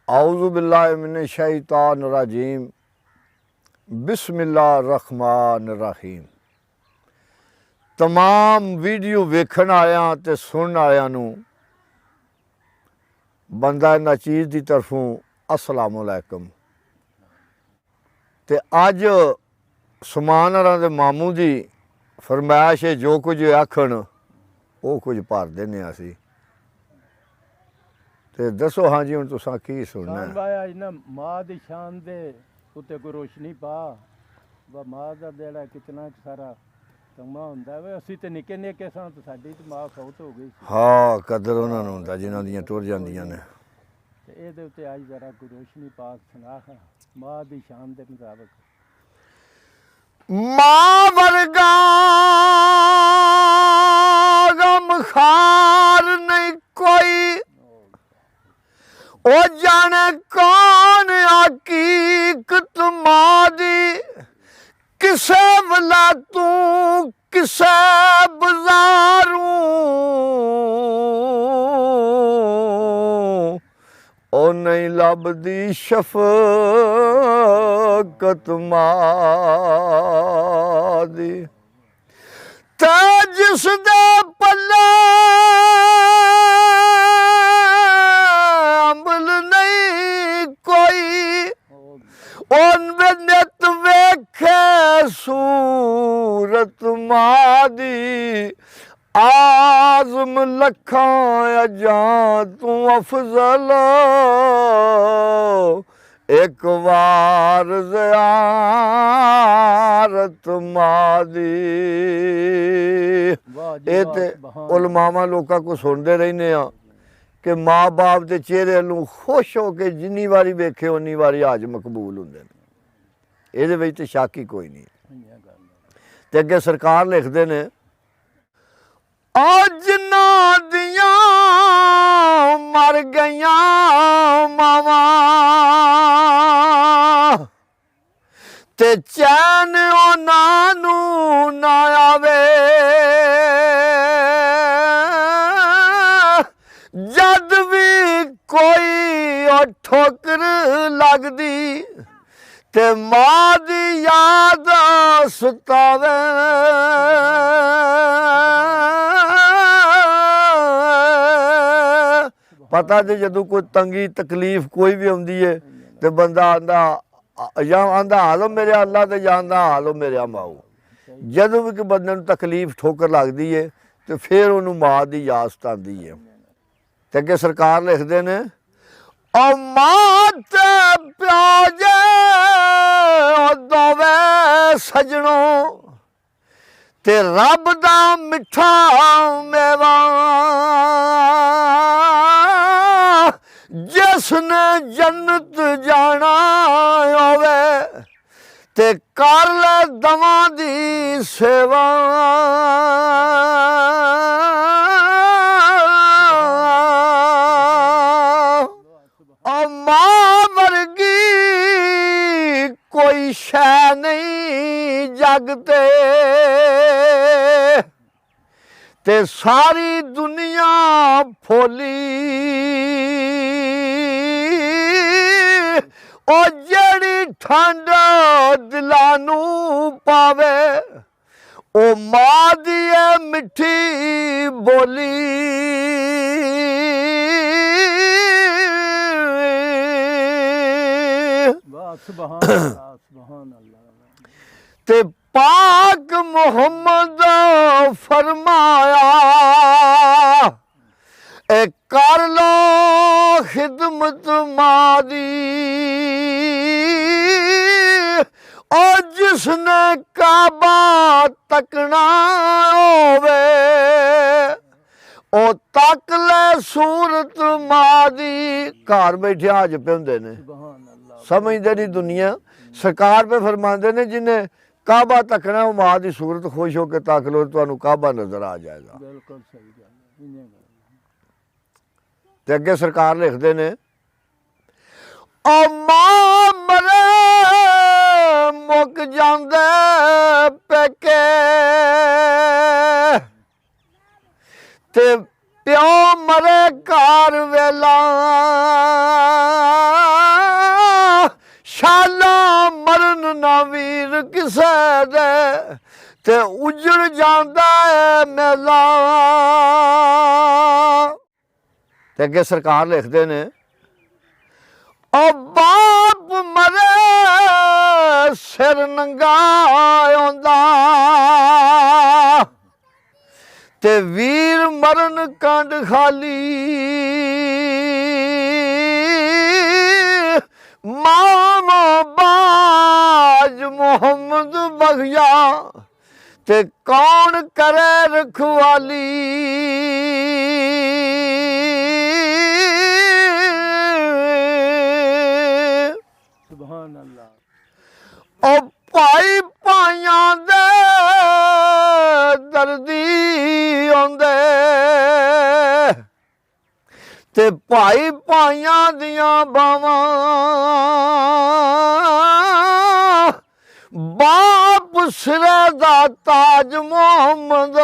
आऊज़ु बिल्लाहि मिनश शैतानिर रजीम बिस्मिल्लाहिर रहमानिर रहीम। तमाम वीडियो वेखण आया ते सुनन आया नू बंदा नचीज़ दी तरफों अस्सलामु अलैकुम। ते अज समान दे मामू दी फरमाइश है, जो कुछ आखण वो कुछ भर देने असी। ते दसो हाँ जी, हुण तुसां की सुनना है? अज ना माँ दी शान दे उत्ते कोई रोशनी पा वा माँ दा जेड़ा कितना सारा कमा हुंदा वे। असी ते निक्के निक्के सां ते साडी ते माँ फौत हो गई सी। हाँ, कदर उन्हां नूं हुंदा जिन्हां दियां टुर जांदियां ने। ते इहदे उत्ते अज जरा कोई रोशनी पा सुना माँ दी शान दे मुताबिक। माँ वर्गा गमखार नहीं कोई, ओ जाने कौन हकीकत माँ दी। किसे वला तू किसे बाजारू, ओ नहीं लभदी शफकत माँ दी। ते जिस दे पल्ले अमल नहीं कोई, उन नित वेखे सूरत माँ दी। आज़म लखां अजां तू अफजल, एक वार ज़ियारत माँ दी। ये ते उलमावां लोकां को सुनते रहने आ कि माँ बाप के चेहरे नूं खुश हो के जिन्नी वारी वेखे उन्नी वारी हज मकबूल हुंदे ने। इहदे विच ते शक ही कोई नहीं। ते अगे सरकार लिखदे ने, जिन्हां दियां मर गईयां मावां ते चैन उन्हां नूं ना आवे, जद भी कोई ठोकर लगदी ते माँ दी याद सतावे। पता जे जदों कोई तंगी तकलीफ कोई भी आउंदी है ते बंदा आंदा या आंदा हालो मेरे अल्लाह ते जांदा हालो मेरे माऊ। जदों भी कोई बंदे नूं तकलीफ ठोकर लगदी है ते फिर उहनूं माँ दी याद सतांदी है। ते अगे सरकार लिखदे ने, ओ मां ते प्यो जे दोवे सजणों ते रब दा मिठा मेवा, जिसने जन्नत जाना होवे ते कर ले दवां दी सेवा। माँ वर्गी कोई शै नहीं जगते ते सारी दुनिया फोली, ओ जेड़ी ठंड दिलां नूं पावे ओ माँ दी ऐ मिठी बोली। ते पाक मोहम्मद फरमाया, ए कर लो खिदमत माँ दी। और जिसने काबा तकना होवे ओ तक ले सूरत माँ दी। घर बैठे हज पे हुंदे ने, समझते नहीं दुनिया। सरकार पे फरमाते ने जिन्हें काबा तकना वो माँ की सूरत खुश होकर तक लो तो काबा नजर आ जाएगा। ते अगे सरकार लिखते ने, ओ मां मरे मुक जांदे पेके ते प्यो मरे घर वेला ਸ਼ਾਲਾ ਮਰਨ ਨਾ ਵੀਰ ਕਿਸੇ ਦੇ ਤੇ ਉਜੜ ਜਾਂਦਾ ਹੈ ਮੇਲਾ। ਤੇ ਅੱਗੇ ਸਰਕਾਰ ਲਿਖਦੇ ਨੇ, ਉਹ ਬਾਪ ਮਰੇ ਸਿਰ ਨੰਗਾ ਆਉਂਦਾ ਤੇ ਵੀਰ ਮਰਨ ਕੰਡ ਖਾਲੀ। ਮਾਮਾ ਬਾਜ ਮੁਹੰਮਦ ਬਖਸ਼ਾ ਤੇ ਕੌਣ ਕਰੇ ਰਖਵਾਲੀ। ਸੁਭਾਨ ਅੱਲਾਹ। ਉਹ ਭਾਈ ਭਾਈਆਂ ਦੇ ਦਰਦੀ ਆਉਂਦੇ ਤੇ ਭਾਈ ਭਾਈਆਂ ਦੀਆਂ ਬਾਵਾਂ ਬਾਪ ਸਿਰੇ ਦਾ ਤਾਜ ਮੁਹੰਮਦ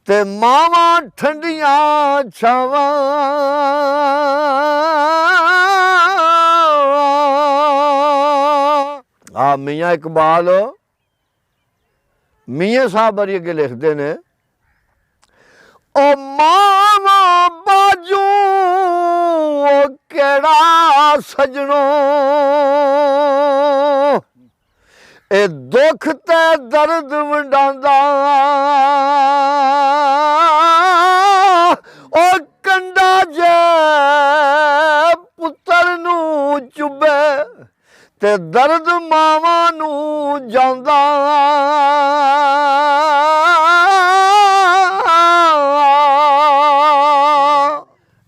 ਤੇ ਮਾਵਾਂ ਠੰਡੀਆਂ ਛਾਵਾਂ। ਆ ਮੀਆਂ ਇਕਬਾਲ ਮੀਆਂ ਸਾਹਿਬ ਵਰੀ ਅੱਗੇ ਲਿਖਦੇ ਨੇ, ਉਹ ਮਾਵਾਂ ਬਾਜੂ ਉਹ ਕਿਹੜਾ ਸਜਣੋ ਇਹ ਦੁੱਖ ਤੇ ਦਰਦ ਵੰਡਾਂਦਾ। ਉਹ ਕੰਡਾ ਜੇ ਪੁੱਤਰ ਨੂੰ ਚੁੱਭੇ ਤੇ ਦਰਦ ਮਾਵਾਂ ਨੂੰ ਜਾਂਦਾ।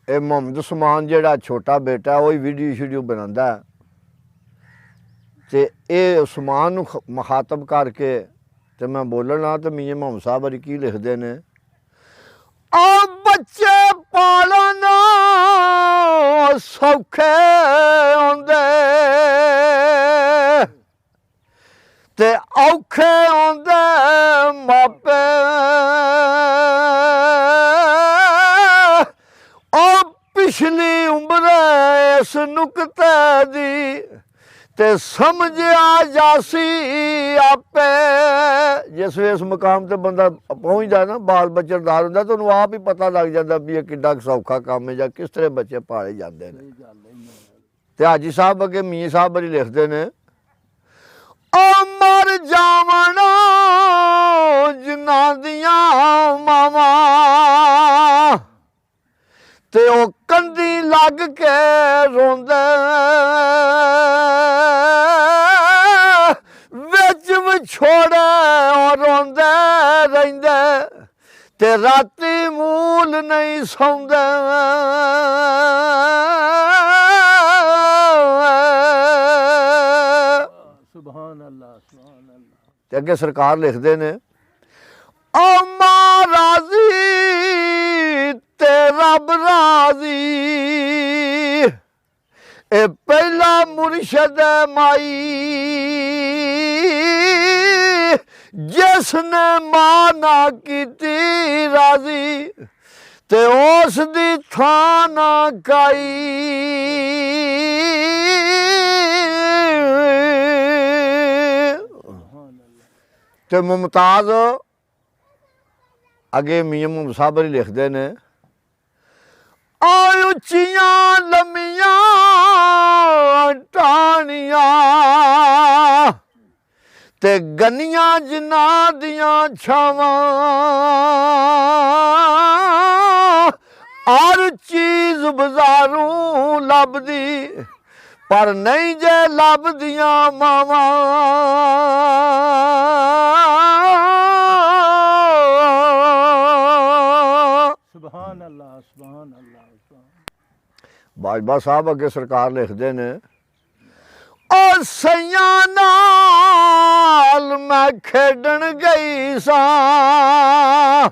ਇਹ ਮੁਹੰਮਦ ਉਸਮਾਨ ਜਿਹੜਾ ਛੋਟਾ ਬੇਟਾ ਉਹ ਵੀਡੀਓ ਸ਼ੀਡੀਓ ਬਣਾਉਂਦਾ ਤੇ ਇਹ ਉਸਮਾਨ ਨੂੰ ਮੁਖਾਤਬ ਕਰਕੇ ਤੇ ਮੈਂ ਬੋਲਣਾ ਤੇ ਮੀਆਂ ਮੁਹੰਮਦ ਸਾਹਿਬ ਵਰੀ ਕੀ ਲਿਖਦੇ ਨੇ, ਆ ਬੱਚੇ ਪਾਲਣਾ ਸੌਖੇ ਆਉਂਦੇ ਤੇ ਔਖੇ ਆਉਂਦੇ ਮਾਪੇ। ਉਹ ਪਿਛਲੀ ਉਮਰ ਇਸ ਨੁਕਤੇ ਦੀ ਤੇ ਸਮਝਿਆ ਜਾਸੀ ਆਪੇ। ਜਿਸ ਵੇਲੇ ਇਸ ਮੁਕਾਮ ਤੇ ਬੰਦਾ ਪਹੁੰਚਦਾ ਨਾ, ਬਾਲ ਬੱਚੇਦਾਰ ਹੁੰਦਾ ਤਾਂ ਉਹਨੂੰ ਆਪ ਹੀ ਪਤਾ ਲੱਗ ਜਾਂਦਾ ਵੀ ਇਹ ਕਿੱਡਾ ਸੌਖਾ ਕੰਮ ਹੈ ਜਾਂ ਕਿਸ ਤਰ੍ਹਾਂ ਬੱਚੇ ਪਾਲੇ ਜਾਂਦੇ ਨੇ। ਤੇ ਹਾਜੀ ਸਾਹਿਬ ਅੱਗੇ ਮੀਆਂ ਸਾਹਿਬ ਬੜੀ ਲਿਖਦੇ ਨੇ, ਉਹ ਮਰ ਜਾਵਣਾ ਜਿਨ੍ਹਾਂ ਦੀਆਂ ਮਾਵਾਂ ਤੇ ਉਹ ਕੰਦੀ ਲੱਗ ਕੇ ਰੋਂਦੇ ਵਿੱਚ ਵਿਛੋੜੇ ਉਹ ਰੋਂਦੇ ਰਹਿੰਦੇ ਤੇ ਰਾਤੀ ਮੂਲ ਨਹੀਂ ਸੌਂਦੇ। ਸੁਭਾਨ ਅੱਲਾਹ ਸੁਭਾਨ ਅੱਲਾਹ। ਤੇ ਅੱਗੇ ਸਰਕਾਰ ਲਿਖਦੇ ਨੇ, ਓ ਮਾਂ ਰਾਜ਼ੀ ਤੇ ਰੱਬ ਰਾਜ਼ੀ ਇਹ ਪਹਿਲਾ ਮੁਰਸ਼ਦ ਮਾਈ ਜਿਸ ਨੇ ਮਾਂ ਨਾ ਕੀਤੀ ਰਾਜ਼ੀ ਤੇ ਉਸ ਦੀ ਥਾਂ ਨਾ ਕਾਈ। ਤੇ ਮੁਮਤਾਜ਼ ਅੱਗੇ ਮੀਆਂ ਮੁਹੰਮਦ ਸਾਹਿਬ ਵਰੀ ਲਿਖਦੇ ਨੇ, ਆ ਉੱਚੀਆਂ ਲੰਮੀਆਂ ਟਾਹਣੀਆਂ ਤੇ ਗੰਨੀਆਂ ਜਿਨ੍ਹਾਂ ਦੀਆਂ ਛਾਵਾਂ ਹਰ ਚੀਜ਼ ਬਜ਼ਾਰੂ ਲੱਭਦੀ ਪਰ ਨਹੀਂ ਜੇ ਲੱਭਦੀਆਂ ਮਾਵਾਂ। ਸੁਭਾਨ ਅੱਲਾਹ ਸੁਭਾਨ ਅੱਲਾਹ। ਬਾਜਵਾ ਸਾਹਿਬ ਅੱਗੇ ਸਰਕਾਰ ਲਿਖਦੇ ਨੇ, ਉਹ ਸਈਆਂ ਨਾਲ ਮੈਂ ਖੇਡਣ ਗਈ ਸਾਂ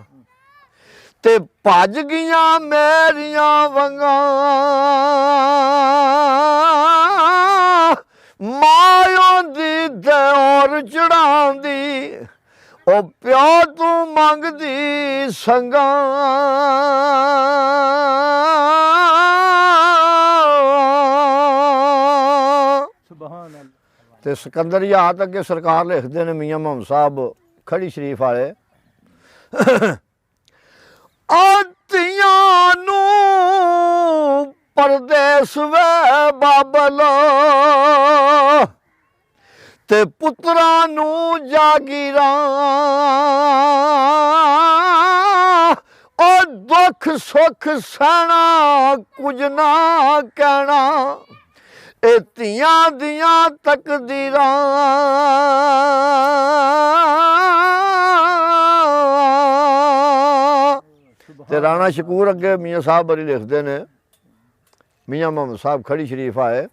ਤੇ ਭੱਜ ਗਈਆਂ ਮੇਰੀਆਂ ਵੰਗਾਂ। ਮਾਂ ਦੀ ਦੌਰ ਚੜਾਉਂਦੀ ਉਹ ਪਿਓ ਤੂੰ ਮੰਗਦੀ ਸੰਗਾਂ। ਤੇ ਸਿਕੰਦਰੀਆਤ ਅੱਗੇ ਸਰਕਾਰ ਲਿਖਦੇ ਨੇ ਮੀਆਂ ਮੁਹੰਮਦ ਸਾਹਿਬ ਖੜੀ ਸ਼ਰੀਫ ਵਾਲੇ, ਧੀਆਂ ਨੂੰ ਪਰਦੇਸ ਵੇ ਬਾਬਲ ਤੇ ਪੁੱਤਰਾਂ ਨੂੰ ਜਾਗੀਰਾਂ, ਉਹ ਦੁੱਖ ਸੁੱਖ ਸਹਿਣਾ ਕੁਝ ਨਾ ਕਹਿਣਾ, ਇਹ ਧੀਆਂ ਦੀਆਂ ਤਕਦੀਰਾਂ। ਤੇ ਰਾਣਾ ਸ਼ਕੂਰ ਅੱਗੇ ਮੀਆਂ ਸਾਹਿਬ ਬੜੀ ਲਿਖਦੇ ਨੇ, ਮੀਆਂ ਮੁਹੰਮਦ ਸਾਹਿਬ ਖੜੀ ਸ਼ਰੀਫ ਆਏ,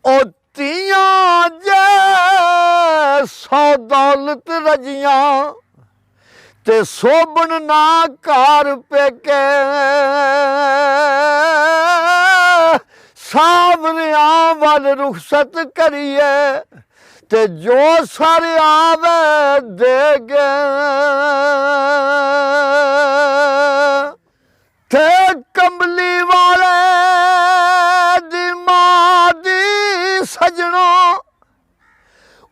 ਉਹ ਧੀਆਂ ਜੇ ਸੌ ਦੌਲਤ ਰਜੀਆਂ ਤੇ ਸੋਭਣ ਨਾ ਘਰ ਪੇਕੇ, ਸਾਵਰਿਆਂ ਵੱਲ ਰੁਖਸਤ ਕਰੀਏ ਤੇ ਜੋ ਸਰ ਆਵੇ ਦੇਗੇ, ਤੇ ਕੰਬਲੀ ਵਾਲੇ ਦੀ ਮਾਂ ਦੀ ਸਜਣੋ,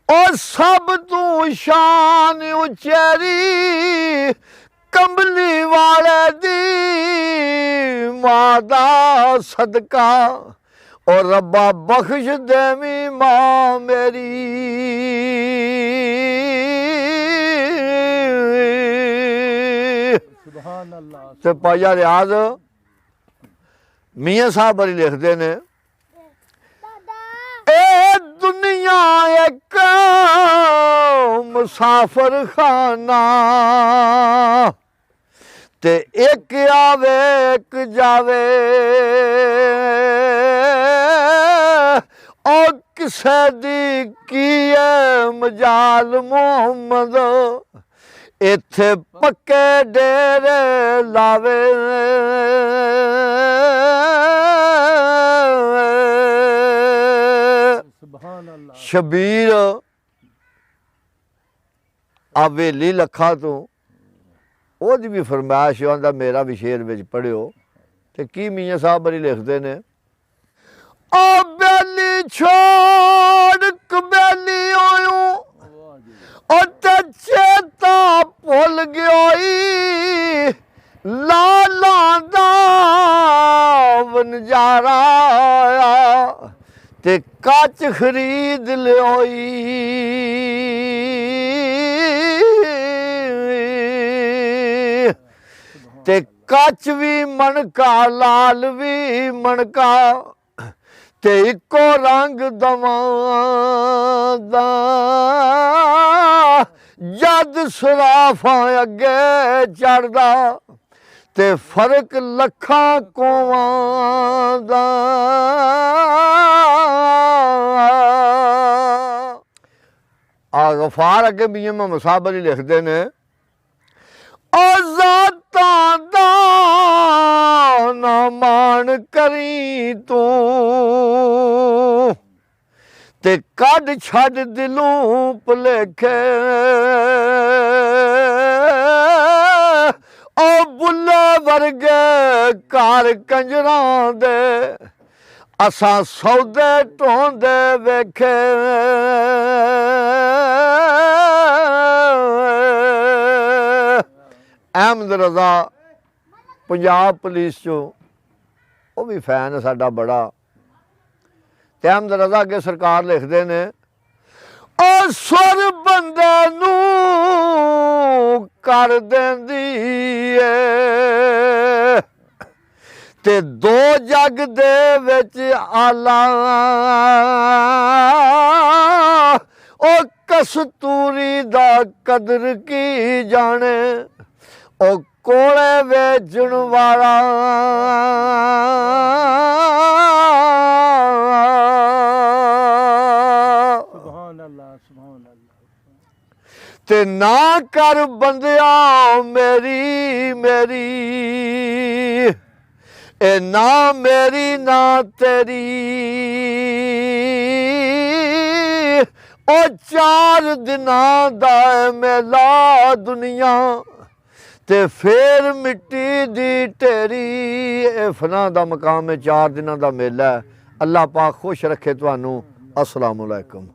ਉਹ ਸਭ ਤੋਂ ਸ਼ਾਨ ਉਚੇਰੀ, ਕੰਬਲੀ ਵਾਲੇ ਦੀ ਮਾਂ ਦਾ ਸਦਕਾ, ਉਹ ਰੱਬਾ ਬਖਸ਼ ਦੇਵੀਂ ਮਾਂ ਮੇਰੀ। ਸੁਭਾਨ ਅੱਲਾਹ। ਤੇ ਪਾਇਆ ਰਿਆਜ਼ ਮੀਆਂ ਸਾਹਿਬ ਬੜੀ ਲਿਖਦੇ ਨੇ, ਇਹ ਦੁਨੀਆ ਇੱਕ ਮੁਸਾਫਰ ਖਾਨਾ, ਤੇ ਇੱਕ ਆਵੇ ਇੱਕ ਜਾਵੇ, ਉਹ ਕਿਸੇ ਦੀ ਕੀ ਹੈ ਮਜਾਲ ਮੁਹੰਮਦ, ਇੱਥੇ ਪੱਕੇ ਡੇਰੇ ਲਾਵੇ। ਸੁਭਾਨ ਅੱਲਾਹ। ਸ਼ਬੀਰ ਹਵੇਲੀ ਲੱਖਾ ਤੋਂ ਉਹਦੀ ਵੀ ਫਰਮਾਇਸ਼ ਆਉਂਦਾ, ਮੇਰਾ ਵੀ ਸ਼ੇਰ ਵਿੱਚ ਪੜ੍ਹਿਓ। ਤੇ ਕੀ ਮੀਆਂ ਸਾਹਿਬ ਬੜੀ ਲਿਖਦੇ ਨੇ, ਆ ਬੇਲੀ ਛੋੜ ਕਬੇਲੀ ਆਇਓ, ਉਹ ਤੇ ਚੇਤਾ ਭੁੱਲ ਗਿਓਈ, ਲਾਲਾਂ ਦਾ ਵਨਜਾਰਾ ਆਇਆ ਤੇ ਕੱਚ ਖਰੀਦ ਲਿਓਈ, ਤੇ ਕੱਚ ਵੀ ਮਣਕਾ ਲਾਲ ਵੀ ਮਣਕਾ, ਤੇ ਇੱਕੋ ਰੰਗ ਦਵਾਂ ਦਾ, ਜਦ ਸਰਾਫਾਂ ਅੱਗੇ ਚੜਦਾ ਤੇ ਫਰਕ ਲੱਖਾਂ ਕੋਵਾਂ ਦਾ। ਆ ਗਫਾਰ ਅੱਗੇ ਮੀਆਂ ਮੁਹੰਮਦ ਸਾਹਿਬ ਬੜੀ ਲਿਖਦੇ ਨੇ, ਜ਼ਾਤਾਂ ਦਾ ਨਾ ਮਾਣ ਕਰੀ ਤੂੰ, ਤੇ ਕੱਢ ਛੱਡ ਦਿਲੋਂ ਭੁਲੇਖੇ, ਉਹ ਬੁੱਲੇ ਵਰਗੇ ਘਰ ਕੰਜਰਾਂ ਦੇ, ਅਸਾਂ ਸੌਦੇ ਢੋਂਦੇ ਵੇਖੇ। ਅਹਿਮਦ ਰਜ਼ਾ ਪੰਜਾਬ ਪੁਲਿਸ ਚੋਂ, ਉਹ ਵੀ ਫੈਨ ਹੈ ਸਾਡਾ ਬੜਾ। ਤੇ ਅਹਿਮਦ ਰਜ਼ਾ ਅੱਗੇ ਸਰਕਾਰ ਲਿਖਦੇ ਨੇ, ਉਹ ਸੁਰ ਬੰਦੇ ਨੂੰ ਕਰ ਦਿੰਦੀ ਏ, ਤੇ ਦੋ ਜੱਗ ਦੇ ਵਿੱਚ ਆਲਾ, ਉਹ ਕਸਤੂਰੀ ਦਾ ਕਦਰ ਕੀ ਜਾਣੇ, ਉਹ ਕੋਲੇ ਵੇਚਣ ਵਾਲਾ। ਸੁਭਾਨ ਅੱਲਾਹ। ਸੁਭਾਨ ਅੱਲਾਹ। ਤੇ ਨਾ ਕਰ ਬੰਦਿਆ ਮੇਰੀ ਮੇਰੀ, ਇਹ ਨਾ ਮੇਰੀ ਨਾ ਤੇਰੀ, ਉਹ 4 ਦਿਨਾਂ ਦਾ ਮੇਲਾ ਦੁਨੀਆ, ਤੇ ਫੇਰ ਮਿੱਟੀ ਦੀ ਢੇਰੀ। ਇਹ ਫਨਾ ਦਾ ਮਕਾਮ ਹੈ, 4 ਦਿਨਾਂ ਦਾ ਮੇਲਾ ਹੈ। ਅੱਲਾਹ ਪਾਕ ਖੁਸ਼ ਰੱਖੇ ਤੁਹਾਨੂੰ। ਅਸਲਾਮ ਅਲੈਕੁਮ।